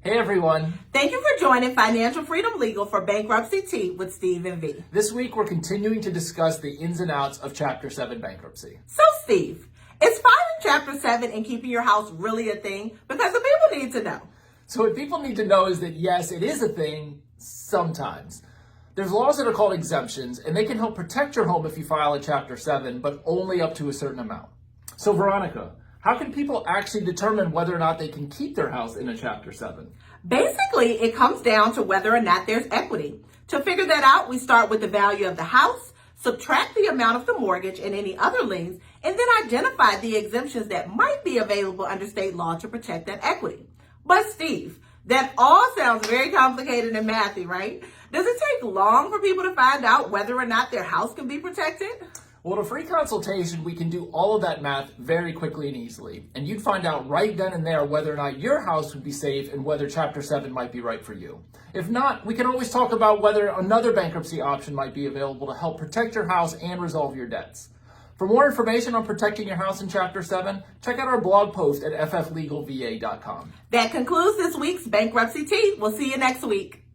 Hey everyone. Thank you for joining Financial Freedom Legal for Bankruptcy Tea with Steve and V. This week we're continuing to discuss the ins and outs of Chapter 7 bankruptcy. So Steve, is filing Chapter 7 and keeping your house really a thing? Because the people need to know. So what people need to know is that yes, it is a thing sometimes. There's laws that are called exemptions, and they can help protect your home if you file a Chapter 7, but only up to a certain amount. So Veronica, how can people actually determine whether or not they can keep their house in a Chapter 7? Basically, it comes down to whether or not there's equity. To figure that out, we start with the value of the house, subtract the amount of the mortgage and any other liens, and then identify the exemptions that might be available under state law to protect that equity. But Steve, that all sounds very complicated and mathy, right? Does it take long for people to find out whether or not their house can be protected? Well, in a free consultation, we can do all of that math very quickly and easily. And you'd find out right then and there whether or not your house would be safe and whether Chapter 7 might be right for you. If not, we can always talk about whether another bankruptcy option might be available to help protect your house and resolve your debts. For more information on protecting your house in Chapter 7, check out our blog post at fflegalva.com. That concludes this week's Bankruptcy Tea. We'll see you next week.